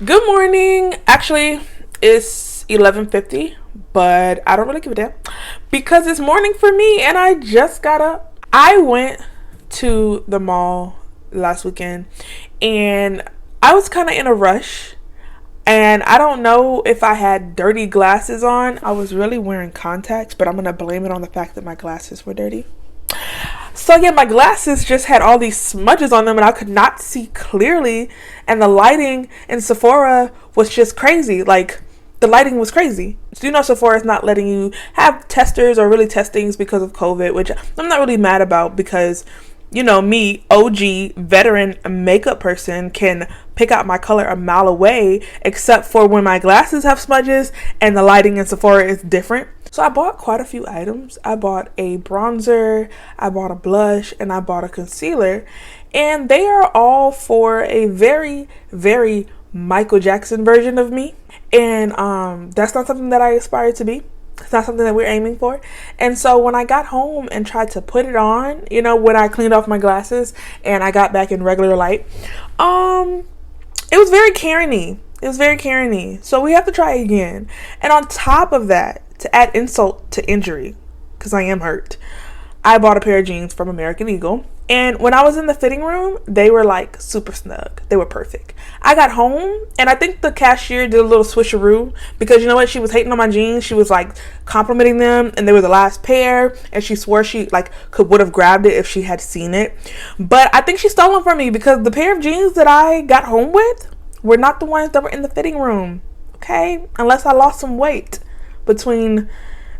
Good morning. Actually, it's 11:50, but I don't really give a damn because it's morning for me and I just got up. I went to the mall last weekend and I was kind of in a rush. And I don't know if I had dirty glasses on. I was really wearing contacts, but I'm going to blame it on the fact that my glasses were dirty. So yeah, my glasses just had all these smudges on them and I could not see clearly, and the lighting in Sephora was just crazy. Like, the lighting was crazy. So Sephora is not letting you have testers or really testings because of COVID, which I'm not really mad about because me, OG, veteran makeup person, can pick out my color a mile away, except for when my glasses have smudges and the lighting in Sephora is different. So I bought quite a few items. I bought a bronzer, I bought a blush, and I bought a concealer. And they are all for a very, very Michael Jackson version of me. And that's not something that I aspire to be. It's not something that we're aiming for. And so when I got home and tried to put it on, when I cleaned off my glasses and I got back in regular light, it was very Karen-y. It was very Karen-y. So we have to try again. And on top of that, to add insult to injury, because I am hurt, I bought a pair of jeans from American Eagle. And when I was in the fitting room, they were like super snug. They were perfect. I got home and I think the cashier did a little switcheroo because you know what? She was hating on my jeans. She was like complimenting them and they were the last pair. And she swore she would have grabbed it if she had seen it. But I think she stole them from me because the pair of jeans that I got home with were not the ones that were in the fitting room. Okay? Unless I lost some weight between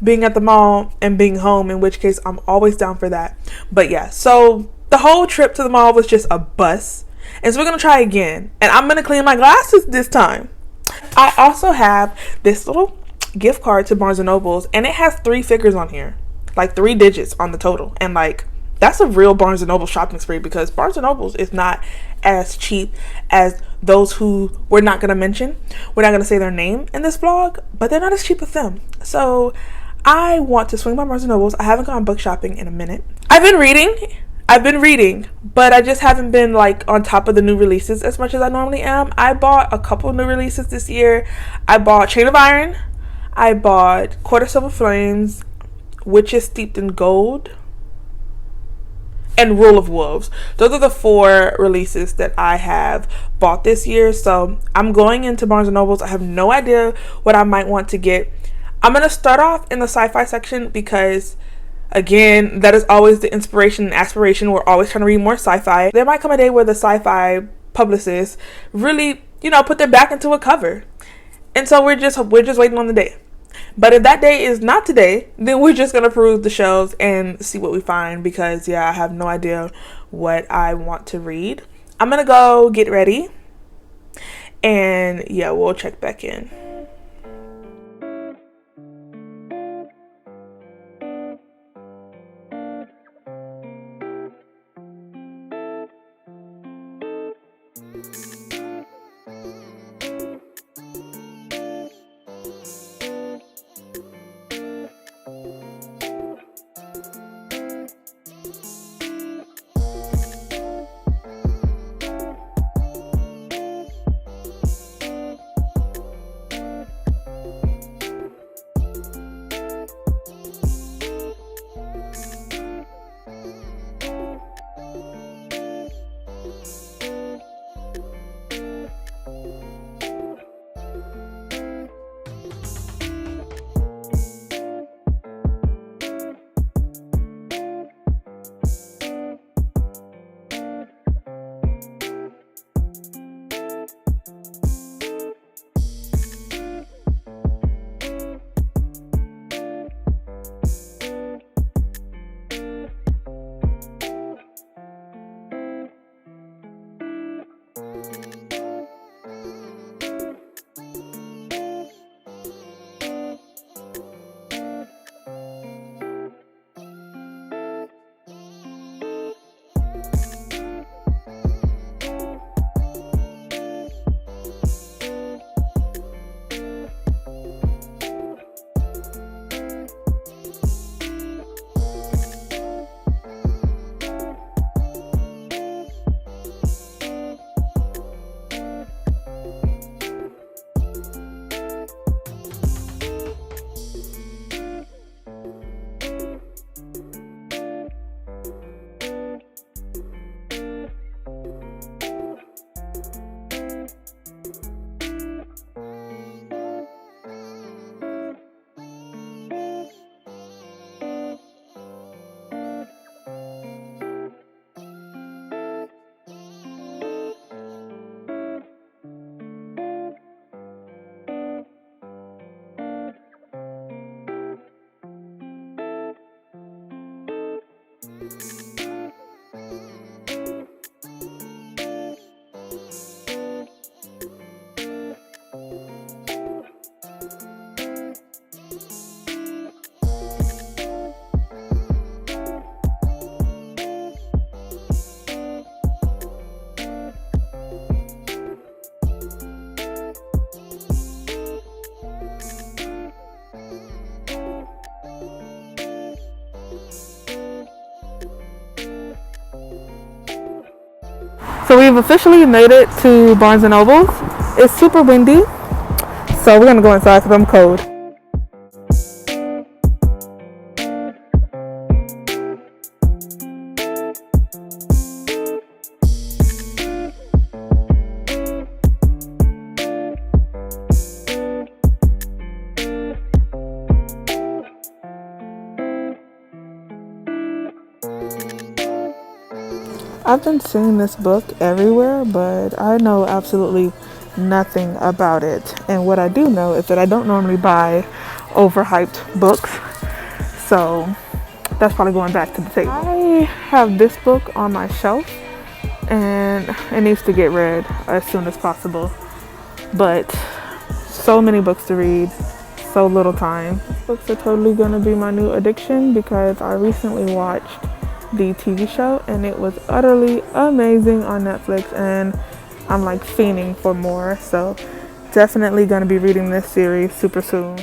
being at the mall and being home, in which case I'm always down for that. But yeah, so the whole trip to the mall was just a bust. And so we're going to try again. And I'm going to clean my glasses this time. I also have this little gift card to Barnes & Noble's, and it has 3 figures on here. Like 3 digits on the total. And that's a real Barnes & Noble shopping spree because Barnes & Noble's is not as cheap as those who we're not going to mention. We're not going to say their name in this vlog, but they're not as cheap as them. So I want to swing by Barnes & Noble's. I haven't gone book shopping in a minute. I've been reading, but I just haven't been on top of the new releases as much as I normally am. I bought a couple new releases this year. I bought Chain of Iron. I bought Quarter Silver Flames, Witches Steeped in Gold, and Rule of Wolves. Those are the 4 releases that I have bought this year. So I'm going into Barnes & Noble's. I have no idea what I might want to get. I'm going to start off in the sci-fi section because, again, that is always the inspiration and aspiration. We're always trying to read more sci-fi. There might come a day where the sci-fi publicists really, put their back into a cover. And so we're just waiting on the day. But if that day is not today, then we're just going to peruse the shelves and see what we find because, yeah, I have no idea what I want to read. I'm going to go get ready. And, yeah, we'll check back in. So we've officially made it to Barnes & Noble's. It's super windy, so we're gonna go inside because I'm cold. I've been seeing this book everywhere, but I know absolutely nothing about it. And what I do know is that I don't normally buy overhyped books, so that's probably going back to the table. I have this book on my shelf, and it needs to get read as soon as possible. But so many books to read, so little time. Books are totally gonna be my new addiction because I recently watched the TV show and it was utterly amazing on Netflix, and I'm like fiending for more, so definitely gonna be reading this series super soon.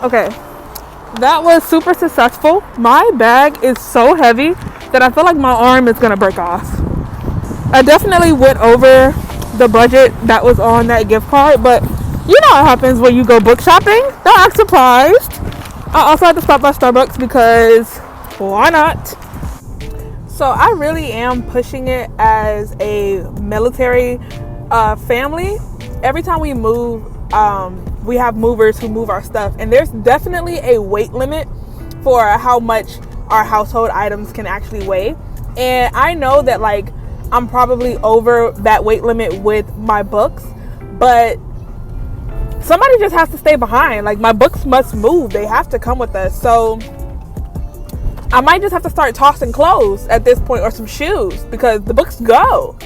Okay, that was super successful. My bag is so heavy that I feel like my arm is gonna break off. I definitely went over the budget that was on that gift card, but you know what happens when you go book shopping. Don't act surprised. I also had to stop by Starbucks because why not? So I really am pushing it as a military family. Every time we move, we have movers who move our stuff, and there's definitely a weight limit for how much our household items can actually weigh. And I know that like I'm probably over that weight limit with my books, but somebody just has to stay behind. Like my books must move. They have to come with us. So I might just have to start tossing clothes at this point, or some shoes, because the books go.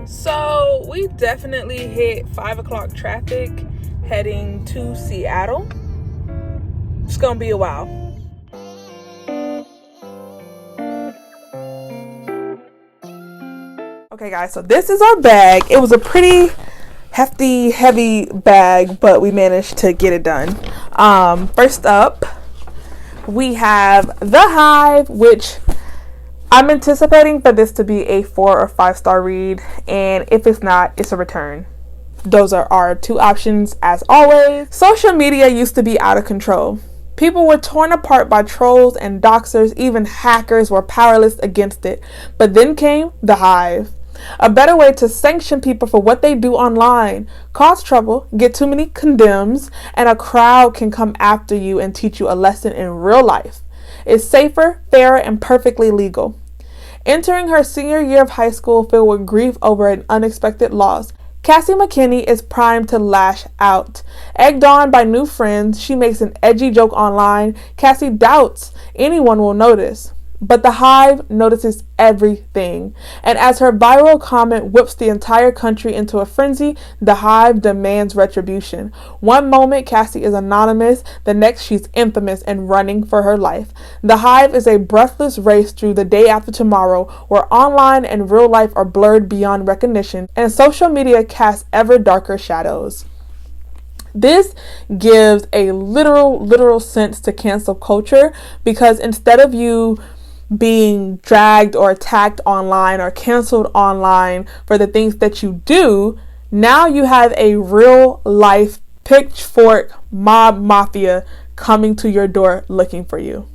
So we definitely hit 5 o'clock traffic heading to Seattle. It's gonna be a while. Okay guys, so this is our bag. It was a pretty hefty, heavy bag, but we managed to get it done. First up, we have The Hive, which I'm anticipating for this to be a 4 or 5 star read, and if it's not, it's a return. Those are our two options as always. Social media used to be out of control. People were torn apart by trolls and doxers, even hackers were powerless against it. But then came The Hive, a better way to sanction people for what they do online, cause trouble, get too many condemns, and a crowd can come after you and teach you a lesson in real life. It's safer, fairer, and perfectly legal. Entering her senior year of high school filled with grief over an unexpected loss, Cassie McKinney is primed to lash out. Egged on by new friends, she makes an edgy joke online. Cassie doubts anyone will notice. But the Hive notices everything. And as her viral comment whips the entire country into a frenzy, the Hive demands retribution. One moment, Cassie is anonymous. The next, she's infamous and running for her life. The Hive is a breathless race through the day after tomorrow, where online and real life are blurred beyond recognition, and social media casts ever darker shadows. This gives a literal sense to cancel culture, because instead of you being dragged or attacked online or canceled online for the things that you do, now you have a real life pitchfork mob mafia coming to your door looking for you.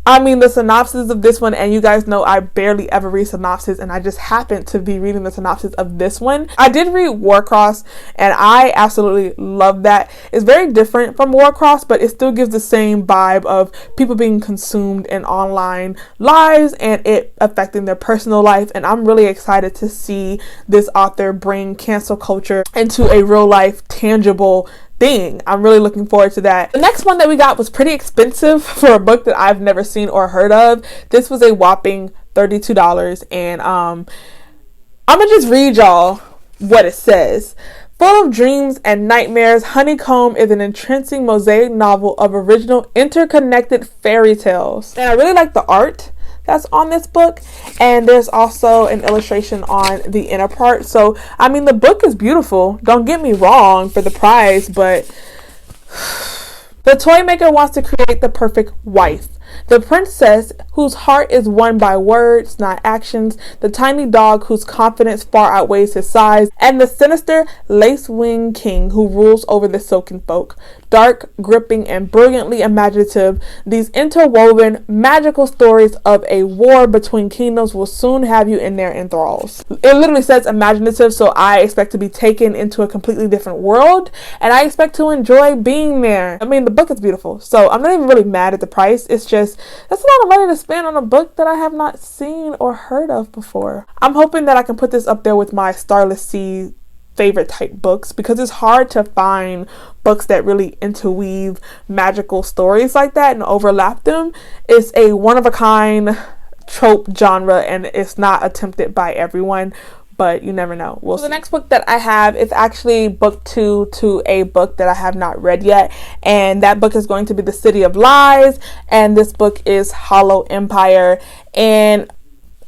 I mean, the synopsis of this one, and you guys know I barely ever read synopsis, and I just happened to be reading the synopsis of this one. I did read Warcross, and I absolutely love that. It's very different from Warcross, but it still gives the same vibe of people being consumed in online lives and it affecting their personal life. And I'm really excited to see this author bring cancel culture into a real life, tangible thing. I'm really looking forward to that. The next one that we got was pretty expensive for a book that I've never seen or heard of. This was a whopping $32, and I'm gonna just read y'all what it says. Full of dreams and nightmares, Honeycomb is an entrancing mosaic novel of original interconnected fairy tales. And I really like the art that's on this book, and there's also an illustration on the inner part. So I mean, the book is beautiful, don't get me wrong, for the price, but the toy maker wants to create the perfect wife, the princess whose heart is won by words, not actions, the tiny dog whose confidence far outweighs his size, and the sinister lace-winged king who rules over the silken folk. Dark, gripping, and brilliantly imaginative, these interwoven magical stories of a war between kingdoms will soon have you in their enthralls. It literally says imaginative, so I expect to be taken into a completely different world, and I expect to enjoy being there. I mean, the book is beautiful, so I'm not even really mad at the price. It's just, that's a lot of money to spend on a book that I have not seen or heard of before. I'm hoping that I can put this up there with my Starless Sea favorite type books, because it's hard to find books that really interweave magical stories like that and overlap them. It's a one-of-a-kind trope genre, and it's not attempted by everyone, but you never know. We'll see. The next book that I have is actually book 2 to a book that I have not read yet, and that book is going to be The City of Lies, and this book is Hollow Empire. And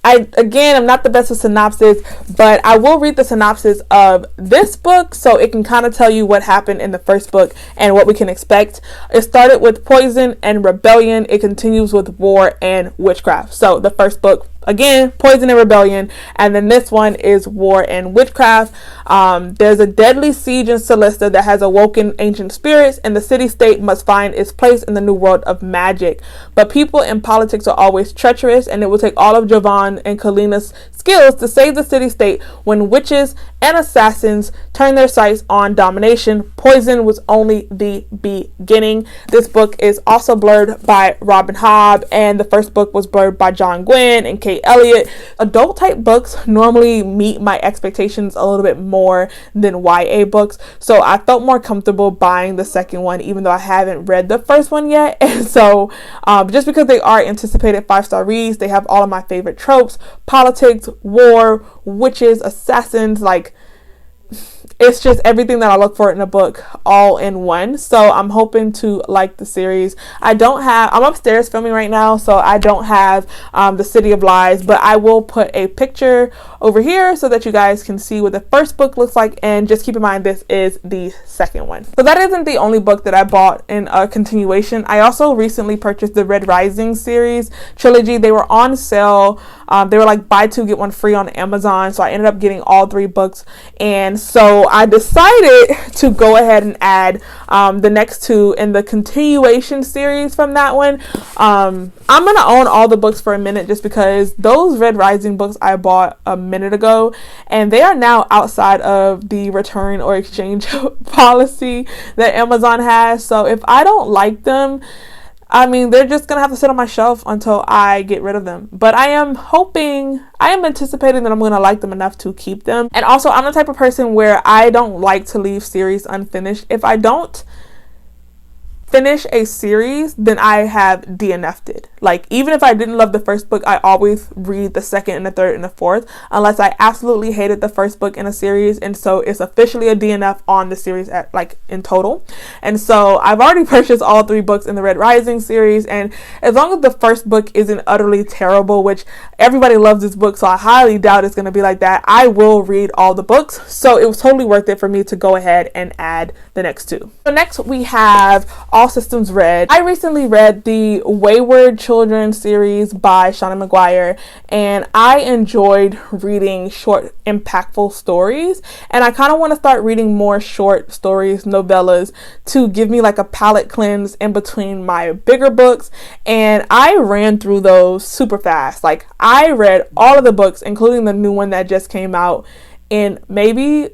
I'm not the best with synopsis, but I will read the synopsis of this book so it can kind of tell you what happened in the first book and what we can expect. It started with poison and rebellion. It continues with war and witchcraft. So the first book, again, poison and rebellion, and then this one is war and witchcraft. There's a deadly siege in Celesta that has awoken ancient spirits, and the city-state must find its place in the new world of magic. But people in politics are always treacherous, and it will take all of Jovan and Kalina's skills to save the city-state when witches and assassins turn their sights on domination. Poison was only the beginning. This book is also blurred by Robin Hobb, and the first book was blurred by John Gwynn and Kate Elliott. Adult type books normally meet my expectations a little bit more than YA books, so I felt more comfortable buying the second one, even though I haven't read the first one yet. And so just because they are anticipated 5-star reads, they have all of my favorite tropes: politics, war, witches, assassins. Like, it's just everything that I look for in a book all in one. So I'm hoping to like the series. I'm upstairs filming right now, so I don't have The City of Lies, but I will put a picture over here so that you guys can see what the first book looks like, and just keep in mind this is the second one. So that isn't the only book that I bought in a continuation. I also recently purchased the Red Rising series trilogy. They were on sale. They were like buy two get one free on Amazon, so I ended up getting all 3 books, and so I decided to go ahead and add the next 2 in the continuation series from that one. I'm gonna own all the books for a minute, just because those Red Rising books I bought a minute ago, and they are now outside of the return or exchange policy that Amazon has. So if I don't like them, I mean, they're just gonna have to sit on my shelf until I get rid of them. But I am anticipating that I'm gonna like them enough to keep them. And also, I'm the type of person where I don't like to leave series unfinished. If I don't finish a series, then I have DNF'd it. Like, even if I didn't love the first book, I always read the second and the third and the fourth, unless I absolutely hated the first book in a series, and so it's officially a DNF on the series at, like, in total. And so I've already purchased all 3 books in the Red Rising series, and as long as the first book isn't utterly terrible, which everybody loves this book, so I highly doubt it's going to be like that, I will read all the books. So it was totally worth it for me to go ahead and add the next 2. So next we have All Systems Red. I recently read the Wayward Children series by Shauna McGuire, and I enjoyed reading short, impactful stories, and I kind of want to start reading more short stories, novellas, to give me like a palate cleanse in between my bigger books. And I ran through those super fast. Like, I read all of the books, including the new one that just came out, in maybe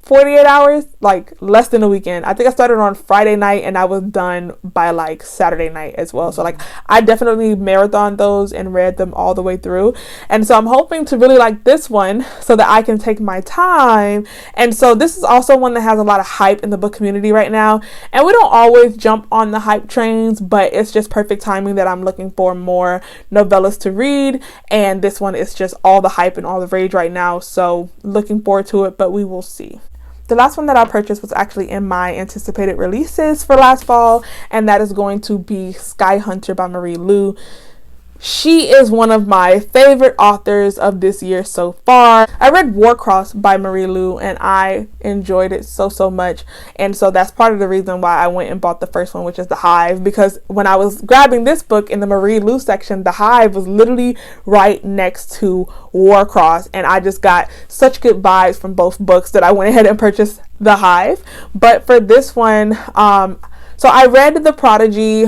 48 hours, like less than a weekend. I think I started on Friday night and I was done by like Saturday night as well. So like, I definitely marathoned those and read them all the way through. And so I'm hoping to really like this one so that I can take my time. And so this is also one that has a lot of hype in the book community right now. And we don't always jump on the hype trains, but it's just perfect timing that I'm looking for more novellas to read. And this one is just all the hype and all the rage right now. So looking forward to it, but we will see. The last one that I purchased was actually in my anticipated releases for last fall, and that is going to be Sky Hunter by Marie Lu. She is one of my favorite authors of this year so far. I read Warcross by Marie Lu and I enjoyed it so much. And so that's part of the reason why I went and bought the first one, which is The Hive, because when I was grabbing this book in the Marie Lu section, The Hive was literally right next to Warcross, and I just got such good vibes from both books that I went ahead and purchased The Hive. But for this one, so I read the Prodigy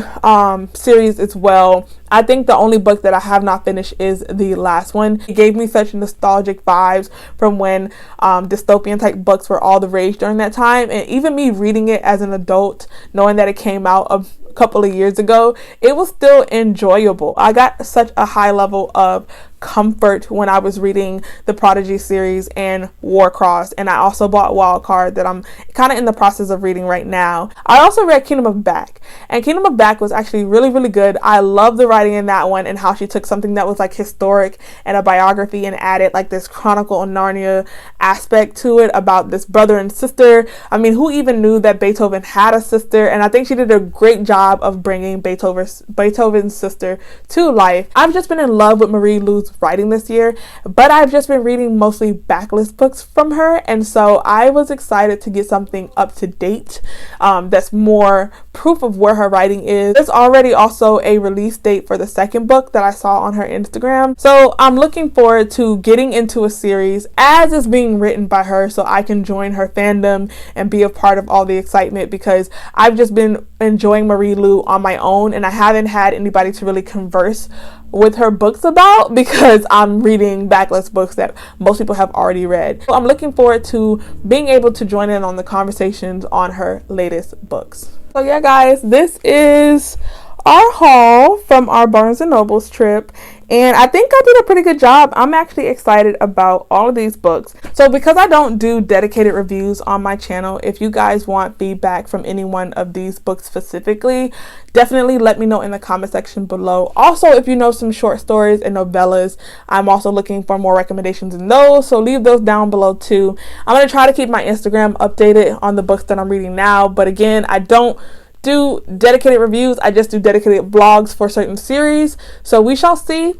series as well. I think the only book that I have not finished is the last one. It gave me such nostalgic vibes from when dystopian type books were all the rage during that time. And even me reading it as an adult, knowing that it came out a couple of years ago, it was still enjoyable. I got such a high level of comfort when I was reading the Prodigy series and Warcross, and I also bought Wildcard that I'm kind of in the process of reading right now. I also read Kingdom of Back, and Kingdom of Back was actually really good. I love the writing in that one and how she took something that was like historic and a biography and added like this Chronicle of Narnia aspect to it about this brother and sister. I mean, who even knew that Beethoven had a sister? And I think she did a great job of bringing Beethoven's sister to life. I've just been in love with Marie Lu's writing this year, but I've just been reading mostly backlist books from her, and so I was excited to get something up to date that's more proof of where her writing is. There's already also a release date for the second book that I saw on her Instagram, so I'm looking forward to getting into a series as is being written by her so I can join her fandom and be a part of all the excitement, because I've just been enjoying Marie Lu on my own and I haven't had anybody to really converse with her books about, because I'm reading backlist books that most people have already read. So I'm looking forward to being able to join in on the conversations on her latest books. So yeah guys, this is our haul from our Barnes & Noble's trip, and I think I did a pretty good job. I'm actually excited about all of these books. So because I don't do dedicated reviews on my channel, if you guys want feedback from any one of these books specifically, definitely let me know in the comment section below. Also, if you know some short stories and novellas, I'm also looking for more recommendations in those, so leave those down below too. I'm going to try to keep my Instagram updated on the books that I'm reading now, but again, I don't do dedicated reviews. I just do dedicated vlogs for certain series, so we shall see,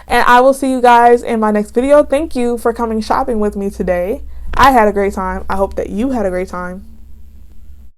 and I will see you guys in my next video. Thank you for coming shopping with me today. I had a great time. I hope that you had a great time.